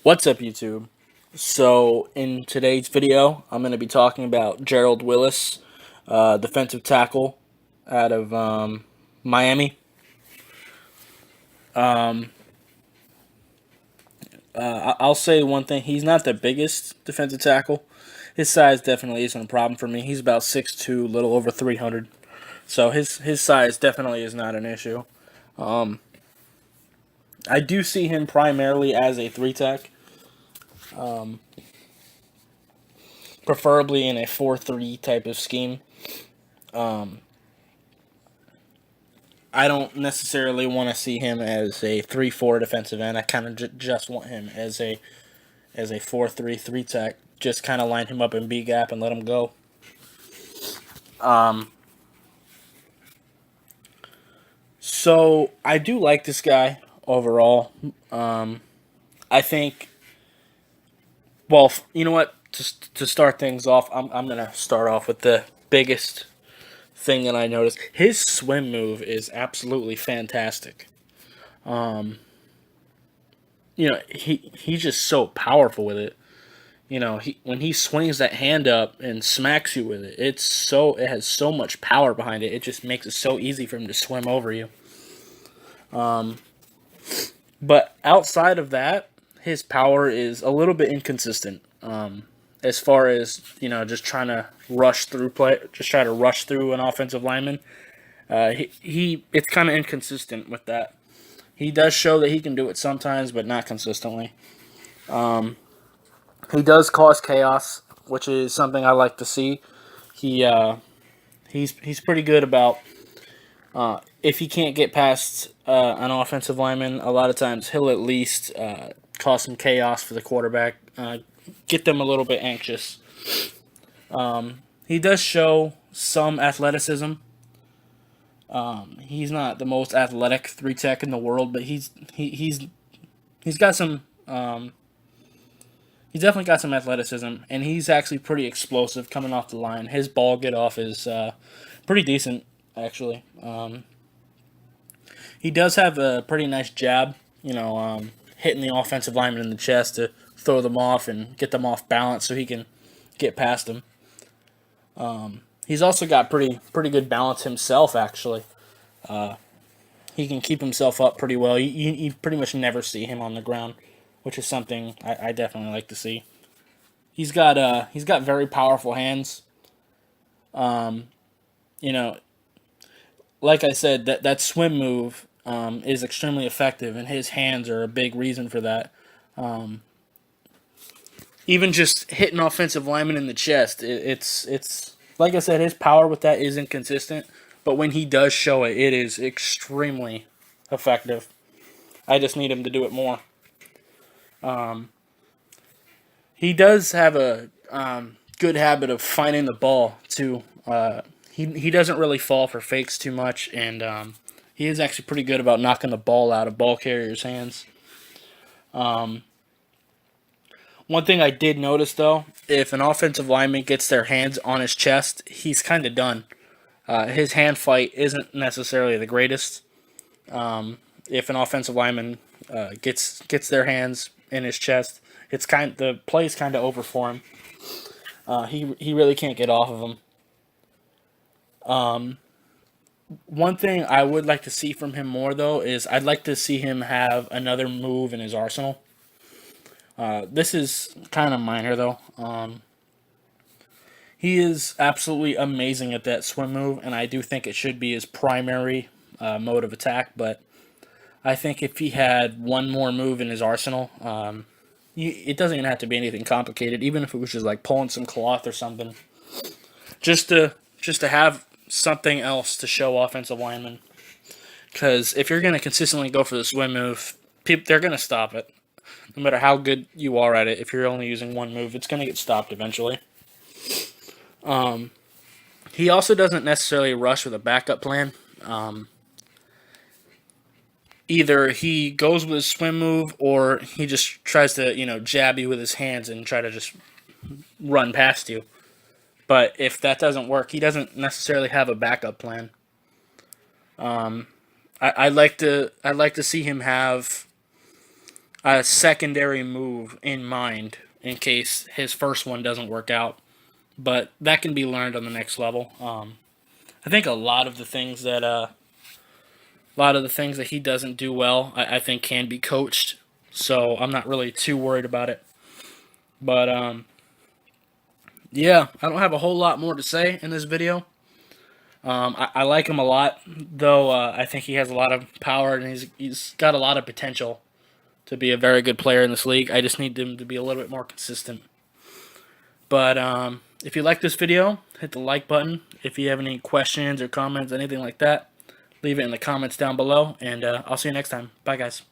What's up, YouTube? So, in today's video, I'm going to be talking about Gerald Willis, defensive tackle out of Miami. Um, I'll say one thing: he's not the biggest defensive tackle. His size definitely isn't a problem for me. He's about 6'2", little over 300. So his size definitely is not an issue. Um, I do see him primarily as a three tech, preferably in a 4-3 type of scheme. Um, I don't necessarily want to see him as a 3-4 defensive end. I kind of just want him as a 4-3 tech. Just kind of line him up in B gap and let him go. Um, so I do like this guy overall. I think. Well, you know what? To start things off, I'm gonna start off with the biggest thing that I noticed. His swim move is absolutely fantastic. Um, he's just so powerful with it. When he swings that hand up and smacks you with it, it has so much power behind it. It just makes it so easy for him to swim over you. Um, but outside of that, his power is a little bit inconsistent. As far as just trying to try to rush through an offensive lineman. He it's kind of inconsistent with that. He does show that he can do it sometimes, but not consistently. Um, he does cause chaos, which is something I like to see. He he's pretty good about if he can't get past an offensive lineman. A lot of times he'll at least cause some chaos for the quarterback, get them a little bit anxious. He does show some athleticism. He's not the most athletic three tech in the world, but he's got some. He's definitely got some athleticism, and he's actually pretty explosive coming off the line. His ball get off is pretty decent, actually. He does have a pretty nice jab, hitting the offensive lineman in the chest to throw them off and get them off balance so he can get past them. He's also got pretty good balance himself, actually. He can keep himself up pretty well. You pretty much never see him on the ground, which is something I definitely like to see. He's got very powerful hands. Um, you know, like I said, that swim move is extremely effective, and his hands are a big reason for that. Um, Even just hitting offensive linemen in the chest, it's like I said, his power with that is inconsistent, but when he does show it, it is extremely effective. I just need him to do it more. Um, he does have a good habit of finding the ball too. He doesn't really fall for fakes too much, and he is actually pretty good about knocking the ball out of ball carriers' hands. Um, One thing I did notice though, if an offensive lineman gets their hands on his chest, he's kind of done. His hand fight isn't necessarily the greatest. If an offensive lineman gets their hands in his chest, the play's kind of over for him. He really can't get off of him. Um, One thing I would like to see from him more though is I'd like to see him have another move in his arsenal. This is kind of minor though. He is absolutely amazing at that swim move, and I do think it should be his primary mode of attack. But I think if he had one more move in his arsenal, it doesn't even have to be anything complicated. Even if it was just like pulling some cloth or something, just to have something else to show offensive linemen. Because if you're going to consistently go for the swim move, they're going to stop it. No matter how good you are at it, if you're only using one move, it's going to get stopped eventually. Um, he also doesn't necessarily rush with a backup plan. Um, Either he goes with his swim move or he just tries to, jab you with his hands and try to just run past you. But if that doesn't work, he doesn't necessarily have a backup plan. I'd like to see him have a secondary move in mind in case his first one doesn't work out. But that can be learned on the next level. I think a lot of the things that he doesn't do well, I think can be coached. So I'm not really too worried about it. But yeah, I don't have a whole lot more to say in this video. I like him a lot, though. I think he has a lot of power and he's got a lot of potential to be a very good player in this league. I just need him to be a little bit more consistent. But if you like this video, hit the like button. If you have any questions or comments, anything like that, leave it in the comments down below. And I'll see you next time. Bye, guys.